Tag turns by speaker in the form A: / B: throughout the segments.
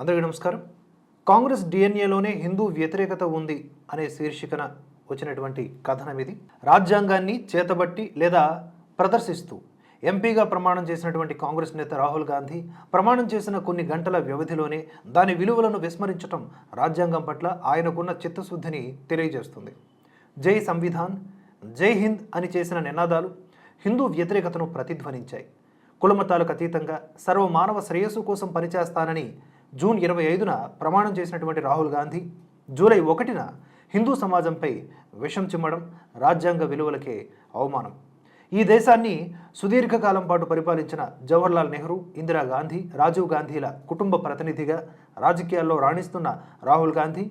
A: అందరికీ నమస్కారం. కాంగ్రెస్ డిఎన్ఏలోనే హిందూ వ్యతిరేకత ఉంది అనే శీర్షికన వచ్చినటువంటి కథనం ఇది. రాజ్యాంగాన్ని చేతబట్టి లేదా ప్రదర్శిస్తూ ఎంపీగా ప్రమాణం చేసినటువంటి కాంగ్రెస్ నేత రాహుల్ గాంధీ ప్రమాణం చేసిన కొన్ని గంటల వ్యవధిలోనే దాని విలువలను విస్మరించడం రాజ్యాంగం పట్ల ఆయనకున్న చిత్తశుద్ధిని తెలియజేస్తుంది. జై సంవిధాన్, జై హింద్ అని చేసిన నినాదాలు హిందూ వ్యతిరేకతను ప్రతిధ్వనించాయి. కులమతాలకు అతీతంగా సర్వమానవ శ్రేయస్సు కోసం పనిచేస్తానని జూన్ 25న ప్రమాణం చేసినటువంటి రాహుల్ గాంధీ జూలై 1న హిందూ సమాజంపై విషం చిమ్మడం రాజ్యాంగ విలువలకే అవమానం. ఈ దేశాన్ని సుదీర్ఘకాలం పాటు పరిపాలించిన జవహర్లాల్ నెహ్రూ, ఇందిరాగాంధీ, రాజీవ్ గాంధీల కుటుంబ ప్రతినిధిగా రాజకీయాల్లో రాణిస్తున్న రాహుల్ గాంధీ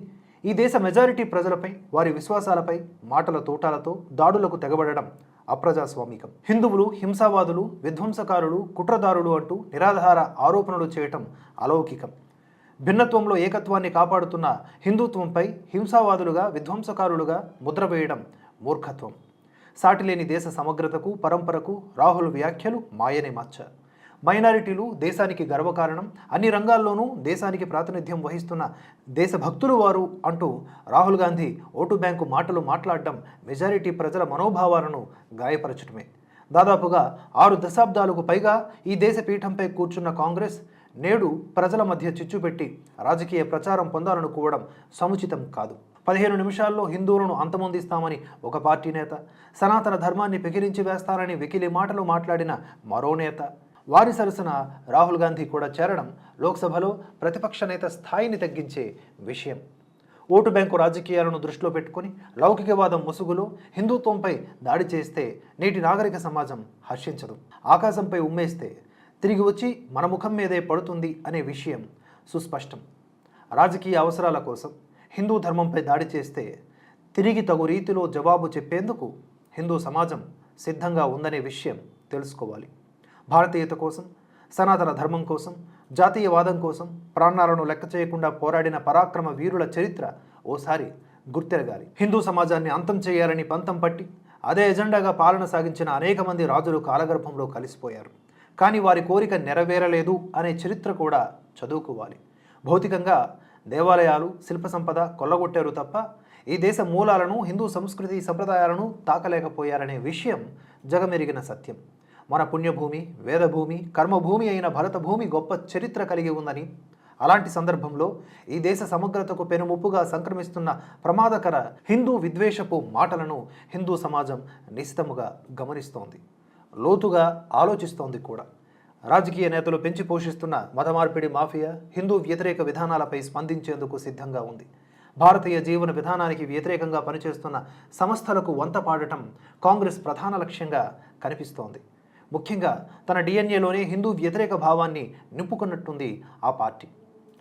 A: ఈ దేశ మెజారిటీ ప్రజలపై, వారి విశ్వాసాలపై మాటల తూటాలతో దాడులకు తెగబడడం అప్రజాస్వామికం. హిందువులు హింసావాదులు, విధ్వంసకారులు, కుట్రదారులు అంటూ నిరాధార ఆరోపణలు చేయటం అలౌకికం. భిన్నత్వంలో ఏకత్వాన్ని కాపాడుతున్న హిందుత్వంపై హింసావాదులుగా, విధ్వంసకారులుగా ముద్ర వేయడం మూర్ఖత్వం. సాటిలేని దేశ సమగ్రతకు, పరంపరకు రాహుల్ వ్యాఖ్యలు మాయనే మచ్చ. మైనారిటీలు దేశానికి గర్వకారణం, అన్ని రంగాల్లోనూ దేశానికి ప్రాతినిధ్యం వహిస్తున్న దేశభక్తులు వారు అంటూ రాహుల్ గాంధీ ఓటు బ్యాంకు మాటలు మాట్లాడడం మెజారిటీ ప్రజల మనోభావాలను గాయపరచడమే. దాదాపుగా 6 దశాబ్దాలకు పైగా ఈ దేశ పీఠంపై కూర్చున్న కాంగ్రెస్ నేడు ప్రజల మధ్య చిచ్చుపెట్టి రాజకీయ ప్రచారం పొందాలనుకోవడం సముచితం కాదు. 15 నిమిషాల్లో హిందువులను అంతమొందిస్తామని ఒక పార్టీ నేత, సనాతన ధర్మాన్ని పెకిరించి వేస్తారని వెకిలి మాటలు మాట్లాడిన మరో నేత, వారి సరసన రాహుల్ గాంధీ కూడా చేరడం లోక్సభలో ప్రతిపక్ష నేత స్థాయిని తగ్గించే విషయం. ఓటు బ్యాంకు రాజకీయాలను దృష్టిలో పెట్టుకుని లౌకికవాదం ముసుగులో హిందుత్వంపై దాడి చేస్తే నేటి నాగరిక సమాజం హర్షించదు. ఆకాశంపై ఉమ్మేస్తే తిరిగి వచ్చి మన ముఖం మీదే పడుతుంది అనే విషయం సుస్పష్టం. రాజకీయ అవసరాల కోసం హిందూ ధర్మంపై దాడి చేస్తే తిరిగి తగు రీతిలో జవాబు చెప్పేందుకు హిందూ సమాజం సిద్ధంగా ఉందనే విషయం తెలుసుకోవాలి. భారతీయత కోసం, సనాతన ధర్మం కోసం, జాతీయవాదం కోసం ప్రాణాలను లెక్క చేయకుండా పోరాడిన పరాక్రమ వీరుల చరిత్ర ఓసారి గుర్తెరగాలి. హిందూ సమాజాన్ని అంతం చేయాలని పంతం పట్టి అదే ఎజెండాగా పాలన సాగించిన అనేక మంది రాజులు కాలగర్భంలో కలిసిపోయారు. కానీ వారి కోరిక నెరవేరలేదు అనే చరిత్ర కూడా చదువుకోవాలి. భౌతికంగా దేవాలయాలు, శిల్ప సంపద కొల్లగొట్టారు తప్ప ఈ దేశ మూలాలను, హిందూ సంస్కృతి సంప్రదాయాలను తాకలేకపోయారనే విషయం జగమెరిగిన సత్యం. మన పుణ్యభూమి, వేదభూమి, కర్మభూమి అయిన భరత భూమి గొప్ప చరిత్ర కలిగి ఉందని, అలాంటి సందర్భంలో ఈ దేశ సమగ్రతకు పెనుముప్పుగా సంక్రమిస్తున్న ప్రమాదకర హిందూ విద్వేషపు మాటలను హిందూ సమాజం నిశితముగా గమనిస్తోంది, లోతుగా ఆలోచిస్తోంది కూడా. రాజకీయ నేతలు పెంచి పోషిస్తున్న మత మార్పిడి మాఫియా హిందూ వ్యతిరేక విధానాలపై స్పందించేందుకు సిద్ధంగా ఉంది. భారతీయ జీవన విధానానికి వ్యతిరేకంగా పనిచేస్తున్న సంస్థలకు వంత పాడటం కాంగ్రెస్ ప్రధాన లక్ష్యంగా కనిపిస్తోంది. ముఖ్యంగా తన డిఎన్ఏలోనే హిందూ వ్యతిరేక భావాన్ని నింపుకున్నట్టుంది ఆ పార్టీ.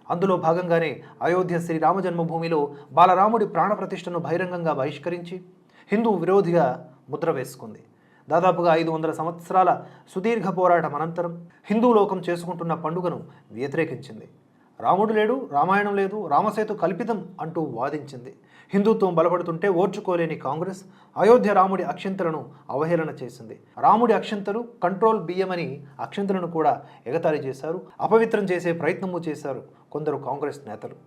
A: అందులో భాగంగానే అయోధ్య శ్రీరామ జన్మభూమిలో బాలరాముడి ప్రాణప్రతిష్ఠను బహిరంగంగా బహిష్కరించి హిందూ విరోధిగా ముద్ర వేసుకుంది. దాదాపుగా 500 సంవత్సరాల సుదీర్ఘ పోరాటం అనంతరం హిందూ లోకం చేసుకుంటున్న పండుగను వ్యతిరేకించింది. రాముడు లేడు, రామాయణం లేదు, రామసేతు కల్పితం అంటూ వాదించింది. హిందుత్వం బలపడుతుంటే ఓర్చుకోలేని కాంగ్రెస్ అయోధ్య రాముడి అక్షింతలను అవహేళన చేసింది. రాముడి అక్షింతలు కంట్రోల్ బియ్యమని అక్షింతలను కూడా ఎగతాళి చేశారు, అపవిత్రం చేసే ప్రయత్నము చేశారు కొందరు కాంగ్రెస్ నేతలు.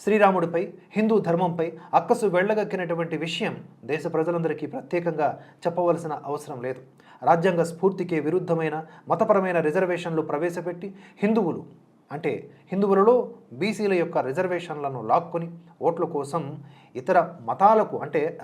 A: శ్రీరాముడిపై, హిందూ ధర్మంపై అక్కసు వెళ్లగక్కినటువంటి విషయం దేశ ప్రజలందరికీ ప్రత్యేకంగా చెప్పవలసిన అవసరం లేదు. రాజ్యాంగ స్ఫూర్తికి విరుద్ధమైన మతపరమైన రిజర్వేషన్లు ప్రవేశపెట్టి హిందువులలో బీసీల యొక్క రిజర్వేషన్లను లాక్కొని ఓట్ల కోసం ఇతర మతాలకు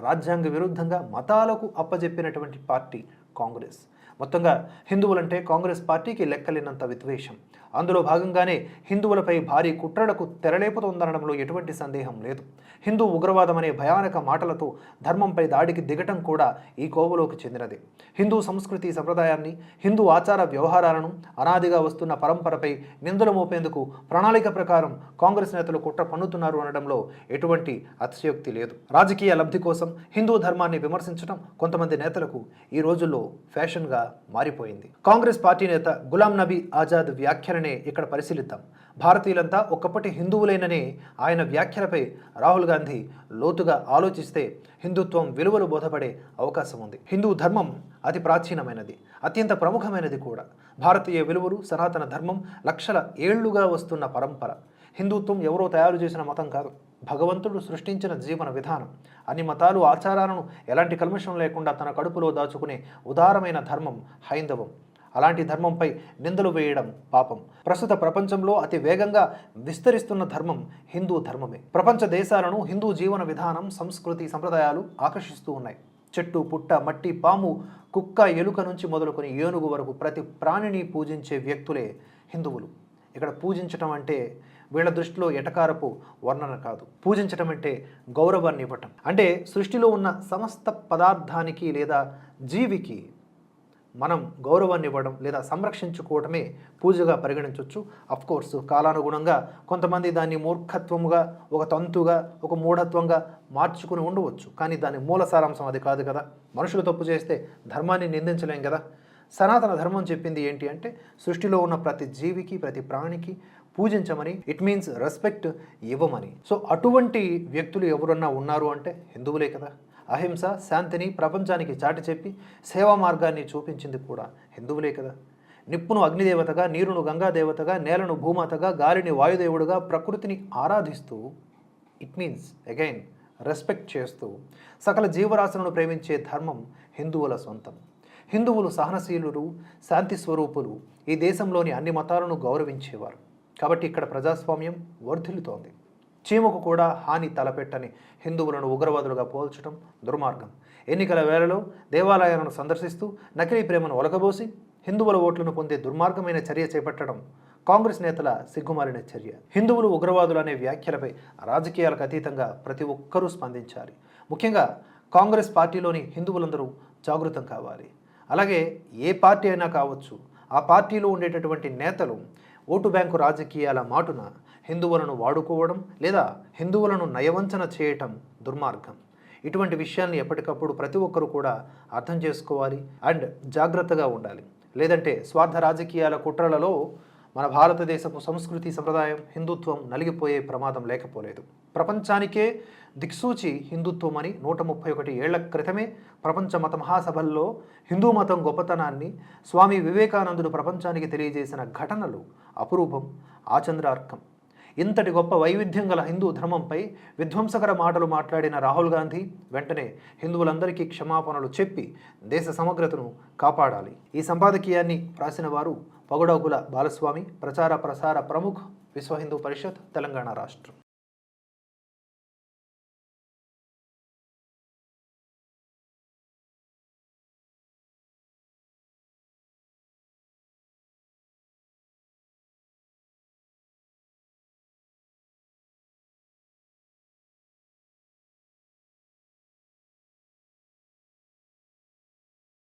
A: రాజ్యాంగ విరుద్ధంగా మతాలకు అప్పజెప్పినటువంటి పార్టీ కాంగ్రెస్. మొత్తంగా హిందువులంటే కాంగ్రెస్ పార్టీకి లెక్కలేనంత విద్వేషం. అందులో భాగంగానే హిందువులపై భారీ కుట్రలకు తెరలేపుతోందనడంలో ఎటువంటి సందేహం లేదు. హిందూ ఉగ్రవాదం అనే భయానక మాటలతో ధర్మంపై దాడికి దిగటం కూడా ఈ కోవలోకి చెందినది. హిందూ సంస్కృతి సంప్రదాయాన్ని, హిందూ ఆచార వ్యవహారాలను, అనాదిగా వస్తున్న పరంపరపై నిందలు మోపేందుకు ప్రణాళిక ప్రకారం కాంగ్రెస్ నేతలు కుట్ర పన్నుతున్నారు అనడంలో ఎటువంటి అతిశయోక్తి లేదు. రాజకీయ లబ్ధి కోసం హిందూ ధర్మాన్ని విమర్శించడం కొంతమంది నేతలకు ఈ రోజుల్లో ఫ్యాషన్గా మారిపోయింది. కాంగ్రెస్ పార్టీ నేత గులాం నబీ ఆజాద్ వ్యాఖ్యలనే ఇక్కడ పరిశీలిద్దాం. భారతీయులంతా ఒకప్పటి హిందువులేననే ఆయన వ్యాఖ్యలపై రాహుల్ గాంధీ లోతుగా ఆలోచిస్తే హిందుత్వం విలువలు బోధపడే అవకాశం ఉంది. హిందూ ధర్మం అతి ప్రాచీనమైనది, అత్యంత ప్రముఖమైనది కూడా. భారతీయ విలువలు, సనాతన ధర్మం లక్షల ఏళ్లుగా వస్తున్న పరంపర. హిందుత్వం ఎవరో తయారు చేసిన మతం కాదు, భగవంతుడు సృష్టించిన జీవన విధానం. అన్ని మతాలు ఆచారాలను ఎలాంటి కల్మషం లేకుండా తన కడుపులో దాచుకునే ఉదారమైన ధర్మం హైందవం. అలాంటి ధర్మంపై నిందలు వేయడం పాపం. ప్రస్తుత ప్రపంచంలో అతి వేగంగా విస్తరిస్తున్న ధర్మం హిందూ ధర్మమే. ప్రపంచ దేశాలను హిందూ జీవన విధానం, సంస్కృతి, సంప్రదాయాలు ఆకర్షిస్తూ ఉన్నాయి. చెట్టు, పుట్ట, మట్టి, పాము, కుక్క, ఎలుక నుంచి మొదలుకొని ఏనుగు వరకు ప్రతి ప్రాణిని పూజించే వ్యక్తులే హిందువులు. ఇక్కడ పూజించటం అంటే వీళ్ళ దృష్టిలో ఎటకారపు వర్ణన కాదు. పూజించటం అంటే గౌరవాన్ని ఇవ్వటం. అంటే సృష్టిలో ఉన్న సమస్త పదార్థానికి లేదా జీవికి మనం గౌరవాన్ని ఇవ్వడం లేదా సంరక్షించుకోవటమే పూజగా పరిగణించవచ్చు. అఫ్కోర్స్ కాలానుగుణంగా కొంతమంది దాన్ని మూర్ఖత్వముగా, ఒక తంతుగా, ఒక మూఢత్వంగా మార్చుకుని ఉండవచ్చు. కానీ దాని మూల సారాంశం అది కాదు కదా. మనుషులు తప్పు చేస్తే ధర్మాన్ని నిందించలేం కదా. సనాతన ధర్మం చెప్పింది ఏంటి అంటే సృష్టిలో ఉన్న ప్రతి జీవికి, ప్రతి ప్రాణికి పూజించమని, ఇట్ మీన్స్ రెస్పెక్ట్ ఇవ్వమని. సో అటువంటి వ్యక్తులు ఎవరన్నా ఉన్నారు అంటే హిందువులే కదా. అహింస, శాంతిని ప్రపంచానికి చాటి చెప్పి సేవా మార్గాన్ని చూపించింది కూడా హిందువులే కదా. నిప్పును అగ్నిదేవతగా, నీరును గంగాదేవతగా, నేలను భూమాతగా, గాలిని వాయుదేవుడుగా, ప్రకృతిని ఆరాధిస్తూ, ఇట్ మీన్స్ అగైన్ రెస్పెక్ట్ చేస్తూ సకల జీవరాశులను ప్రేమించే ధర్మం హిందువుల సొంతం. హిందువులు సహనశీలులు, శాంతి స్వరూపులు, ఈ దేశంలోని అన్ని మతాలను గౌరవించేవారు. కాబట్టి ఇక్కడ ప్రజాస్వామ్యం వర్ధిల్లుతోంది. చీమకు కూడా హాని తలపెట్టని హిందువులను ఉగ్రవాదులుగా పోల్చడం దుర్మార్గం. ఎన్నికల వేళలో దేవాలయాలను సందర్శిస్తూ నకిలీ ప్రేమను ఒలకబోసి హిందువుల ఓట్లను పొందే దుర్మార్గమైన చర్య చేపట్టడం కాంగ్రెస్ నేతల సిగ్గుమాలిన చర్య. హిందువులు ఉగ్రవాదులు అనే వ్యాఖ్యలపై రాజకీయాలకు అతీతంగా ప్రతి ఒక్కరూ స్పందించాలి. ముఖ్యంగా కాంగ్రెస్ పార్టీలోని హిందువులందరూ జాగృతం కావాలి. అలాగే ఏ పార్టీ అయినా కావచ్చు, ఆ పార్టీలో ఉండేటటువంటి నేతలు ఓటు బ్యాంకు రాజకీయాల మాటున హిందువులను వాడుకోవడం లేదా హిందువులను నయవంచన చేయటం దుర్మార్గం. ఇటువంటి విషయాన్ని ఎప్పటికప్పుడు ప్రతి ఒక్కరూ కూడా అర్థం చేసుకోవాలి అండ్ జాగ్రత్తగా ఉండాలి. లేదంటే స్వార్థ రాజకీయాల కుట్రలలో మన భారతదేశపు సంస్కృతి, సంప్రదాయం, హిందుత్వం నలిగిపోయే ప్రమాదం లేకపోలేదు. ప్రపంచానికే దిక్సూచి హిందుత్వం అని 131 ఏళ్ల క్రితమే ప్రపంచ మత మహాసభల్లో హిందూ మతం గొప్పతనాన్ని స్వామి వివేకానందుడు ప్రపంచానికి తెలియజేసిన ఘటనలు అపురూపం, ఆచంద్రార్కం. ఇంతటి గొప్ప వైవిధ్యం గల హిందూ ధర్మంపై విధ్వంసకర మాటలు మాట్లాడిన రాహుల్ గాంధీ వెంటనే హిందువులందరికీ క్షమాపణలు చెప్పి దేశ సమగ్రతను కాపాడాలి. ఈ సంపాదకీయాన్ని రాసిన వారు పగడోగుల బాలస్వామి, ప్రచార ప్రసార ప్రముఖ్, విశ్వ హిందూ పరిషత్, తెలంగాణ రాష్ట్రం.